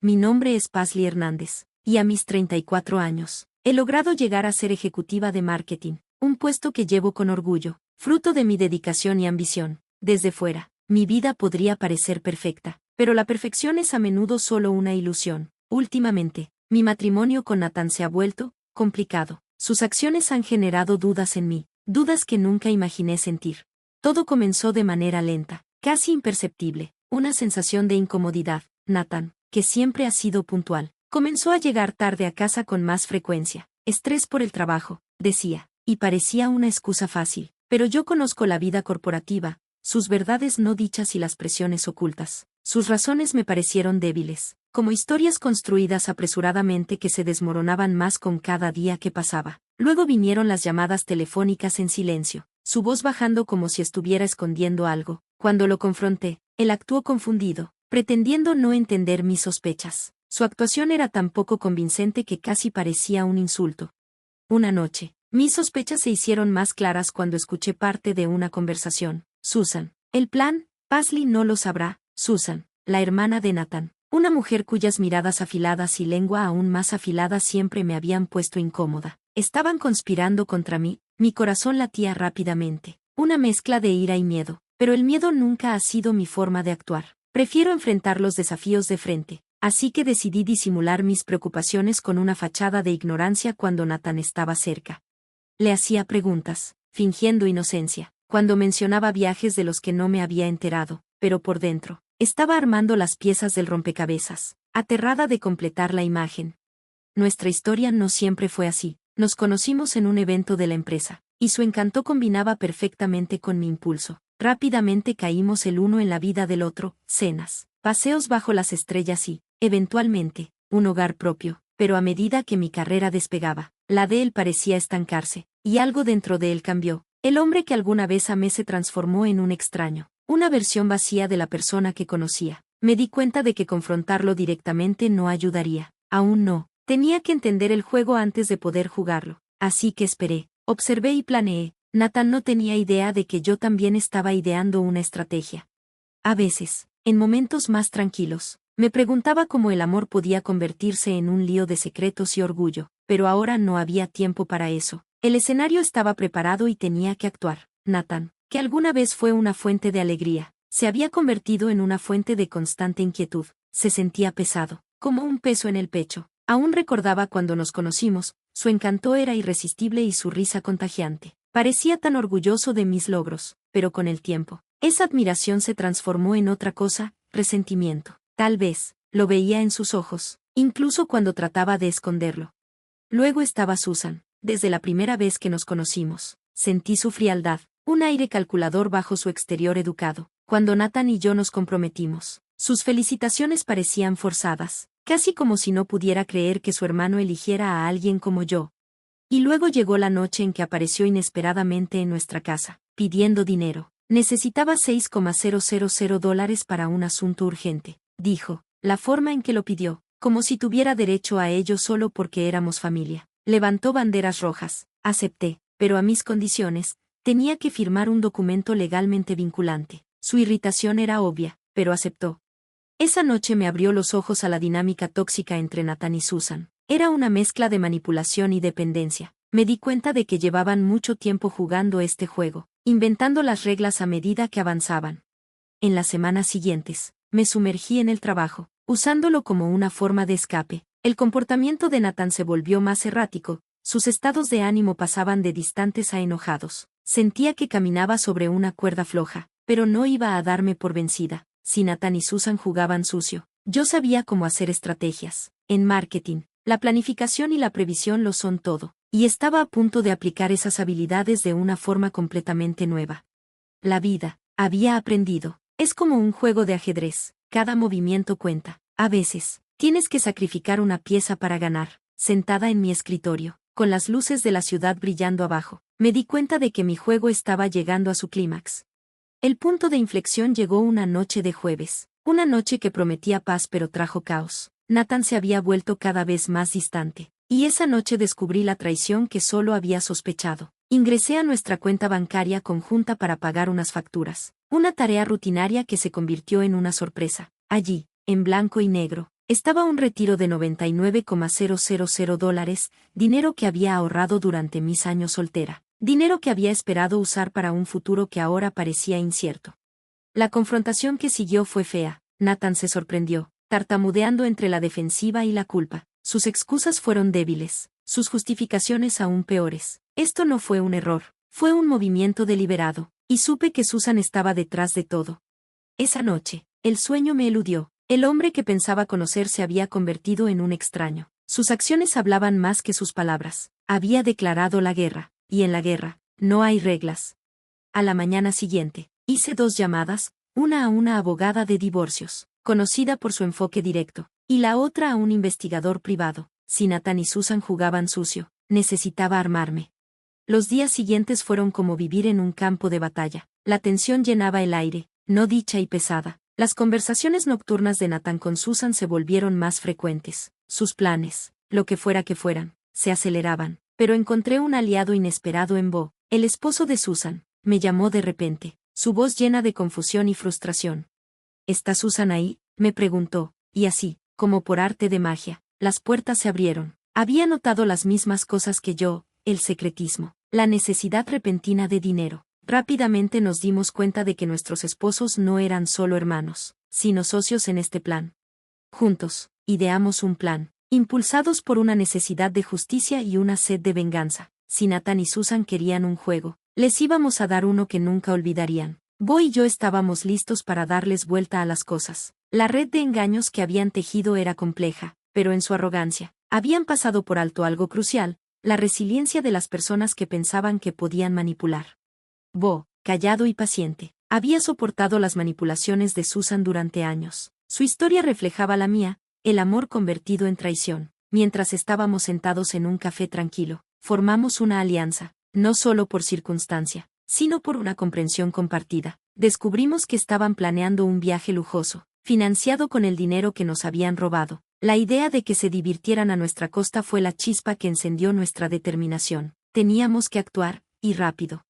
mi nombre es Pazli Hernández, y a mis 34 años, he logrado llegar a ser ejecutiva de marketing, un puesto que llevo con orgullo, fruto de mi dedicación y ambición. Desde fuera, mi vida podría parecer perfecta, pero la perfección es a menudo solo una ilusión. Últimamente, mi matrimonio con Nathan se ha vuelto complicado. Sus acciones han generado dudas en mí, dudas que nunca imaginé sentir. Todo comenzó de manera lenta, casi imperceptible, una sensación de incomodidad. Nathan, que siempre ha sido puntual, comenzó a llegar tarde a casa con más frecuencia. Estrés por el trabajo, decía, y parecía una excusa fácil. Pero yo conozco la vida corporativa, sus verdades no dichas y las presiones ocultas. Sus razones me parecieron débiles, como historias construidas apresuradamente que se desmoronaban más con cada día que pasaba. Luego vinieron las llamadas telefónicas en silencio, su voz bajando como si estuviera escondiendo algo. Cuando lo confronté, él actuó confundido, pretendiendo no entender mis sospechas. Su actuación era tan poco convincente que casi parecía un insulto. Una noche, mis sospechas se hicieron más claras cuando escuché parte de una conversación. Susan. El plan, Pazli no lo sabrá. Susan, la hermana de Nathan. Una mujer cuyas miradas afiladas y lengua aún más afilada siempre me habían puesto incómoda. Estaban conspirando contra mí, mi corazón latía rápidamente. Una mezcla de ira y miedo. Pero el miedo nunca ha sido mi forma de actuar. Prefiero enfrentar los desafíos de frente. Así que decidí disimular mis preocupaciones con una fachada de ignorancia cuando Nathan estaba cerca. Le hacía preguntas, fingiendo inocencia, cuando mencionaba viajes de los que no me había enterado, pero por dentro, estaba armando las piezas del rompecabezas, aterrada de completar la imagen. Nuestra historia no siempre fue así. Nos conocimos en un evento de la empresa, y su encanto combinaba perfectamente con mi impulso. Rápidamente caímos el uno en la vida del otro, cenas, paseos bajo las estrellas y, eventualmente, un hogar propio. Pero a medida que mi carrera despegaba, la de él parecía estancarse, y algo dentro de él cambió. El hombre que alguna vez amé se transformó en un extraño, una versión vacía de la persona que conocía. Me di cuenta de que confrontarlo directamente no ayudaría. Aún no. Tenía que entender el juego antes de poder jugarlo. Así que esperé, observé y planeé. Nathan no tenía idea de que yo también estaba ideando una estrategia. A veces, en momentos más tranquilos, me preguntaba cómo el amor podía convertirse en un lío de secretos y orgullo, pero ahora no había tiempo para eso. El escenario estaba preparado y tenía que actuar. Nathan, que alguna vez fue una fuente de alegría, se había convertido en una fuente de constante inquietud. Se sentía pesado, como un peso en el pecho. Aún recordaba cuando nos conocimos, su encanto era irresistible y su risa contagiante. Parecía tan orgulloso de mis logros, pero con el tiempo, esa admiración se transformó en otra cosa, resentimiento. Tal vez, lo veía en sus ojos, incluso cuando trataba de esconderlo. Luego estaba Susan. Desde la primera vez que nos conocimos, sentí su frialdad, un aire calculador bajo su exterior educado. Cuando Nathan y yo nos comprometimos, sus felicitaciones parecían forzadas, casi como si no pudiera creer que su hermano eligiera a alguien como yo. Y luego llegó la noche en que apareció inesperadamente en nuestra casa, pidiendo dinero. Necesitaba $6,000 para un asunto urgente, dijo. La forma en que lo pidió, como si tuviera derecho a ello solo porque éramos familia. Levantó banderas rojas. Acepté, pero a mis condiciones. Tenía que firmar un documento legalmente vinculante. Su irritación era obvia, pero aceptó. Esa noche me abrió los ojos a la dinámica tóxica entre Nathan y Susan. Era una mezcla de manipulación y dependencia. Me di cuenta de que llevaban mucho tiempo jugando este juego, inventando las reglas a medida que avanzaban. En las semanas siguientes, me sumergí en el trabajo, usándolo como una forma de escape. El comportamiento de Nathan se volvió más errático, sus estados de ánimo pasaban de distantes a enojados. Sentía que caminaba sobre una cuerda floja, pero no iba a darme por vencida. Si Nathan y Susan jugaban sucio, yo sabía cómo hacer estrategias. En marketing, la planificación y la previsión lo son todo, y estaba a punto de aplicar esas habilidades de una forma completamente nueva. La vida, había aprendido, es como un juego de ajedrez, cada movimiento cuenta. A veces, tienes que sacrificar una pieza para ganar. Sentada en mi escritorio, con las luces de la ciudad brillando abajo, me di cuenta de que mi juego estaba llegando a su clímax. El punto de inflexión llegó una noche de jueves, una noche que prometía paz pero trajo caos. Nathan se había vuelto cada vez más distante, y esa noche descubrí la traición que solo había sospechado. Ingresé a nuestra cuenta bancaria conjunta para pagar unas facturas, una tarea rutinaria que se convirtió en una sorpresa. Allí, en blanco y negro, Estaba un retiro de $99,000, dinero que había ahorrado durante mis años soltera, dinero que había esperado usar para un futuro que ahora parecía incierto. La confrontación que siguió fue fea. Nathan se sorprendió, tartamudeando entre la defensiva y la culpa. Sus excusas fueron débiles, sus justificaciones aún peores. Esto no fue un error, fue un movimiento deliberado, y supe que Susan estaba detrás de todo. Esa noche, el sueño me eludió. El hombre que pensaba conocer se había convertido en un extraño. Sus acciones hablaban más que sus palabras. Había declarado la guerra, y en la guerra, no hay reglas. A la mañana siguiente, hice 2 llamadas, una a una abogada de divorcios, conocida por su enfoque directo, y la otra a un investigador privado. Si Nathan y Susan jugaban sucio, necesitaba armarme. Los días siguientes fueron como vivir en un campo de batalla. La tensión llenaba el aire, no dicha y pesada. Las conversaciones nocturnas de Nathan con Susan se volvieron más frecuentes. Sus planes, lo que fuera que fueran, se aceleraban. Pero encontré un aliado inesperado en Bo, el esposo de Susan. Me llamó de repente, su voz llena de confusión y frustración. ¿Está Susan ahí?, me preguntó, y así, como por arte de magia, las puertas se abrieron. Había notado las mismas cosas que yo, el secretismo, la necesidad repentina de dinero. Rápidamente nos dimos cuenta de que nuestros esposos no eran solo hermanos, sino socios en este plan. Juntos, ideamos un plan, impulsados por una necesidad de justicia y una sed de venganza. Si Nathan y Susan querían un juego, les íbamos a dar uno que nunca olvidarían. Bo y yo estábamos listos para darles vuelta a las cosas. La red de engaños que habían tejido era compleja, pero en su arrogancia, habían pasado por alto algo crucial, la resiliencia de las personas que pensaban que podían manipular. Bo, callado y paciente, había soportado las manipulaciones de Susan durante años. Su historia reflejaba la mía, el amor convertido en traición. Mientras estábamos sentados en un café tranquilo, formamos una alianza, no solo por circunstancia, sino por una comprensión compartida. Descubrimos que estaban planeando un viaje lujoso, financiado con el dinero que nos habían robado. La idea de que se divirtieran a nuestra costa fue la chispa que encendió nuestra determinación. Teníamos que actuar, y rápido.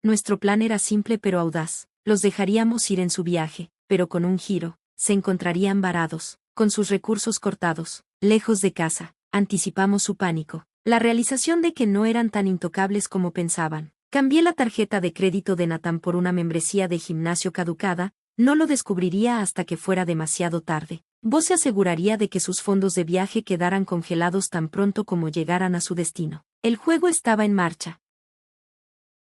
Nuestro plan era simple pero audaz. Los dejaríamos ir en su viaje, pero con un giro. Se encontrarían varados, con sus recursos cortados, lejos de casa. Anticipamos su pánico. La realización de que no eran tan intocables como pensaban. Cambié la tarjeta de crédito de Nathan por una membresía de gimnasio caducada. No lo descubriría hasta que fuera demasiado tarde. Bo se aseguraría de que sus fondos de viaje quedaran congelados tan pronto como llegaran a su destino. El juego estaba en marcha.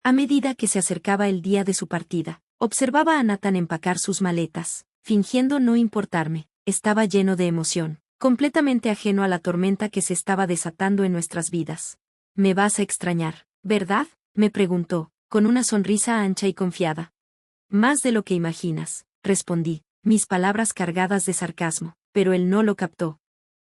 A medida que se acercaba el día de su partida, observaba a Nathan empacar sus maletas, fingiendo no importarme. Estaba lleno de emoción, completamente ajeno a la tormenta que se estaba desatando en nuestras vidas. «Me vas a extrañar, ¿verdad?», me preguntó, con una sonrisa ancha y confiada. «Más de lo que imaginas», respondí, mis palabras cargadas de sarcasmo, pero él no lo captó.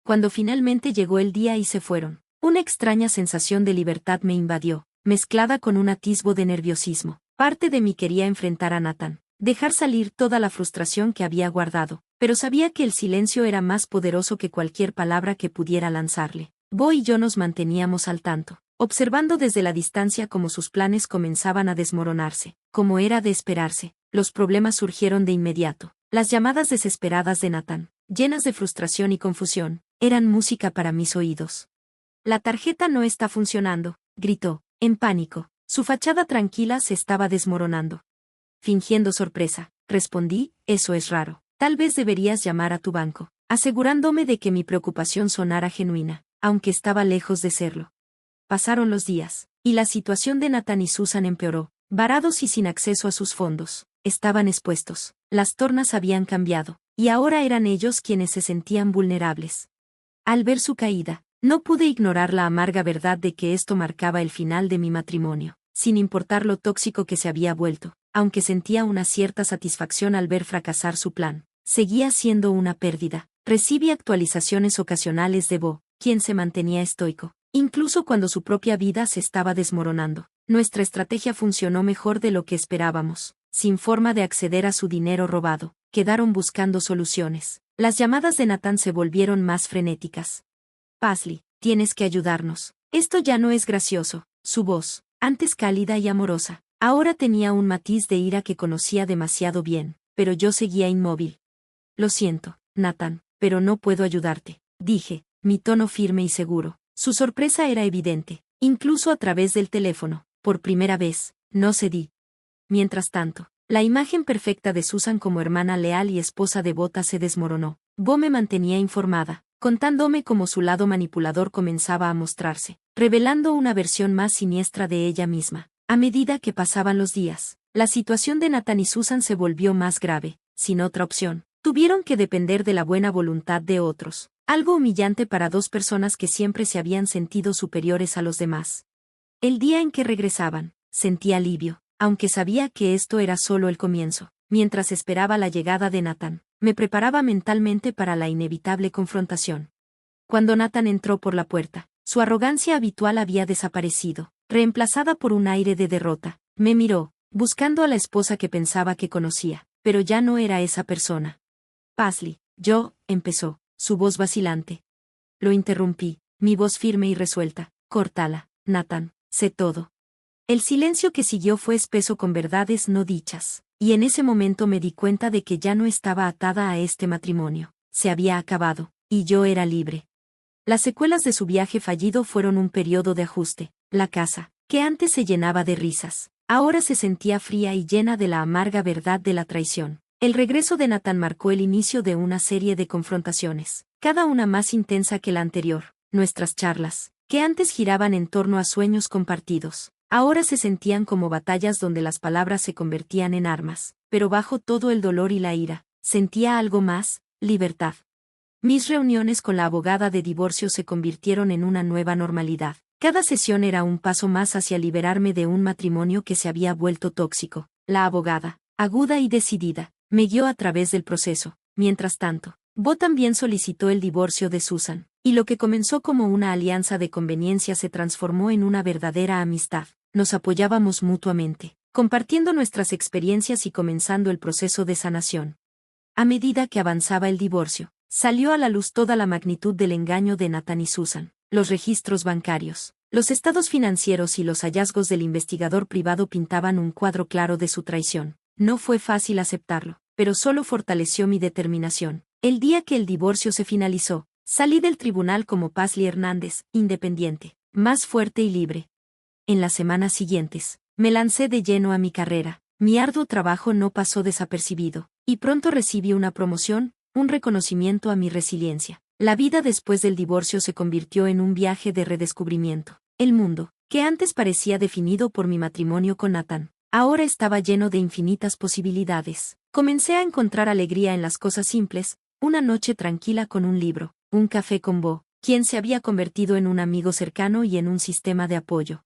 Cuando finalmente llegó el día y se fueron, una extraña sensación de libertad me invadió, mezclada con un atisbo de nerviosismo. Parte de mí quería enfrentar a Nathan, dejar salir toda la frustración que había guardado, pero sabía que el silencio era más poderoso que cualquier palabra que pudiera lanzarle. Bo y yo nos manteníamos al tanto, observando desde la distancia cómo sus planes comenzaban a desmoronarse. Como era de esperarse, los problemas surgieron de inmediato. Las llamadas desesperadas de Nathan, llenas de frustración y confusión, eran música para mis oídos. «La tarjeta no está funcionando», gritó, en pánico. Su fachada tranquila se estaba desmoronando. Fingiendo sorpresa, respondí, «Eso es raro. Tal vez deberías llamar a tu banco», asegurándome de que mi preocupación sonara genuina, aunque estaba lejos de serlo. Pasaron los días, y la situación de Nathan y Susan empeoró. Varados y sin acceso a sus fondos, estaban expuestos. Las tornas habían cambiado, y ahora eran ellos quienes se sentían vulnerables. Al ver su caída, no pude ignorar la amarga verdad de que esto marcaba el final de mi matrimonio, sin importar lo tóxico que se había vuelto. Aunque sentía una cierta satisfacción al ver fracasar su plan, seguía siendo una pérdida. Recibí actualizaciones ocasionales de Bo, quien se mantenía estoico, incluso cuando su propia vida se estaba desmoronando. Nuestra estrategia funcionó mejor de lo que esperábamos. Sin forma de acceder a su dinero robado, quedaron buscando soluciones. Las llamadas de Nathan se volvieron más frenéticas. «Paisley, tienes que ayudarnos. Esto ya no es gracioso». Su voz, antes cálida y amorosa, ahora tenía un matiz de ira que conocía demasiado bien, pero yo seguía inmóvil. «Lo siento, Nathan», pero no puedo ayudarte, dije, mi tono firme y seguro. Su sorpresa era evidente, incluso a través del teléfono. Por primera vez, no cedí. Mientras tanto, la imagen perfecta de Susan como hermana leal y esposa devota se desmoronó. Bo me mantenía informada, contándome cómo su lado manipulador comenzaba a mostrarse, revelando una versión más siniestra de ella misma. A medida que pasaban los días, la situación de Nathan y Susan se volvió más grave. Sin otra opción, tuvieron que depender de la buena voluntad de otros, algo humillante para dos personas que siempre se habían sentido superiores a los demás. El día en que regresaban, sentí alivio, aunque sabía que esto era solo el comienzo. Mientras esperaba la llegada de Nathan, me preparaba mentalmente para la inevitable confrontación. Cuando Nathan entró por la puerta, su arrogancia habitual había desaparecido, reemplazada por un aire de derrota. Me miró, buscando a la esposa que pensaba que conocía, pero ya no era esa persona. Paisley, empezó, su voz vacilante. Lo interrumpí, mi voz firme y resuelta. Córtala, Nathan, sé todo. El silencio que siguió fue espeso con verdades no dichas, y en ese momento me di cuenta de que ya no estaba atada a este matrimonio. Se había acabado, y yo era libre. Las secuelas de su viaje fallido fueron un periodo de ajuste. La casa, que antes se llenaba de risas, ahora se sentía fría y llena de la amarga verdad de la traición. El regreso de Nathan marcó el inicio de una serie de confrontaciones, cada una más intensa que la anterior. Nuestras charlas, que antes giraban en torno a sueños compartidos, ahora se sentían como batallas donde las palabras se convertían en armas, pero bajo todo el dolor y la ira, sentía algo más: libertad. Mis reuniones con la abogada de divorcio se convirtieron en una nueva normalidad. Cada sesión era un paso más hacia liberarme de un matrimonio que se había vuelto tóxico. La abogada, aguda y decidida, me guió a través del proceso. Mientras tanto, Bo también solicitó el divorcio de Susan, y lo que comenzó como una alianza de conveniencia se transformó en una verdadera amistad. Nos apoyábamos mutuamente, compartiendo nuestras experiencias y comenzando el proceso de sanación. A medida que avanzaba el divorcio, salió a la luz toda la magnitud del engaño de Nathan y Susan. Los registros bancarios, los estados financieros y los hallazgos del investigador privado pintaban un cuadro claro de su traición. No fue fácil aceptarlo, pero solo fortaleció mi determinación. El día que el divorcio se finalizó, salí del tribunal como Paisley Hernández, independiente, más fuerte y libre. En las semanas siguientes, me lancé de lleno a mi carrera. Mi arduo trabajo no pasó desapercibido, y pronto recibí una promoción, un reconocimiento a mi resiliencia. La vida después del divorcio se convirtió en un viaje de redescubrimiento. El mundo, que antes parecía definido por mi matrimonio con Nathan, ahora estaba lleno de infinitas posibilidades. Comencé a encontrar alegría en las cosas simples: una noche tranquila con un libro, un café con Bo, quien se había convertido en un amigo cercano y en un sistema de apoyo.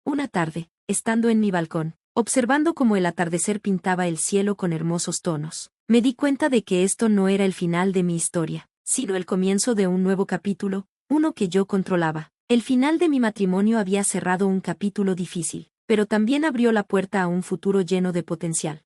Una tarde, estando en mi balcón, observando cómo el atardecer pintaba el cielo con hermosos tonos, me di cuenta de que esto no era el final de mi historia, sino el comienzo de un nuevo capítulo, uno que yo controlaba. El final de mi matrimonio había cerrado un capítulo difícil, pero también abrió la puerta a un futuro lleno de potencial.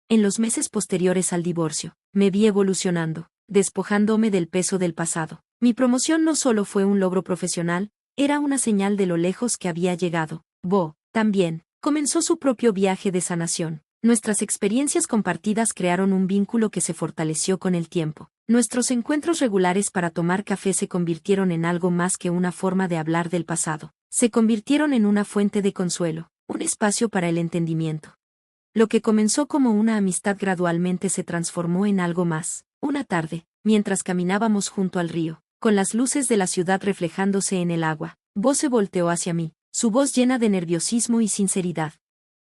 En los meses posteriores al divorcio, me vi evolucionando, despojándome del peso del pasado. Mi promoción no solo fue un logro profesional, era una señal de lo lejos que había llegado. Bo, también, comenzó su propio viaje de sanación. Nuestras experiencias compartidas crearon un vínculo que se fortaleció con el tiempo. Nuestros encuentros regulares para tomar café se convirtieron en algo más que una forma de hablar del pasado. Se convirtieron en una fuente de consuelo, un espacio para el entendimiento. Lo que comenzó como una amistad gradualmente se transformó en algo más. Una tarde, mientras caminábamos junto al río, con las luces de la ciudad reflejándose en el agua, Bo se volteó hacia mí, su voz llena de nerviosismo y sinceridad.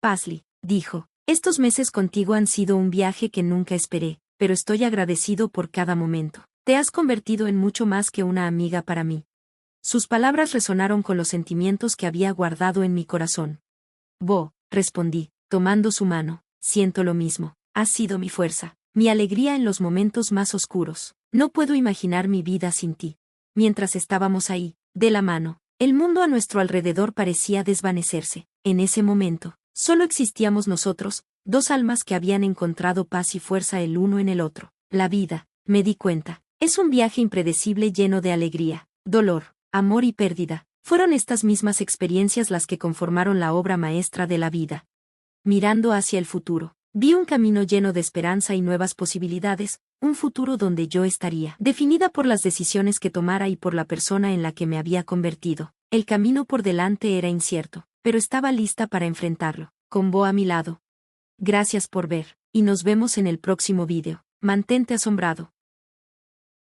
Paisley, dijo, estos meses contigo han sido un viaje que nunca esperé, pero estoy agradecido por cada momento. Te has convertido en mucho más que una amiga para mí. Sus palabras resonaron con los sentimientos que había guardado en mi corazón. Bo, respondí, tomando su mano, siento lo mismo. Has sido mi fuerza, mi alegría en los momentos más oscuros. No puedo imaginar mi vida sin ti. Mientras estábamos ahí, de la mano, el mundo a nuestro alrededor parecía desvanecerse. En ese momento, solo existíamos nosotros, dos almas que habían encontrado paz y fuerza el uno en el otro. La vida, me di cuenta, es un viaje impredecible lleno de alegría, dolor, amor y pérdida. Fueron estas mismas experiencias las que conformaron la obra maestra de la vida. Mirando hacia el futuro, vi un camino lleno de esperanza y nuevas posibilidades, un futuro donde yo estaría definida por las decisiones que tomara y por la persona en la que me había convertido. El camino por delante era incierto, pero estaba lista para enfrentarlo, con Bo a mi lado. Gracias por ver, y nos vemos en el próximo vídeo. Mantente asombrado.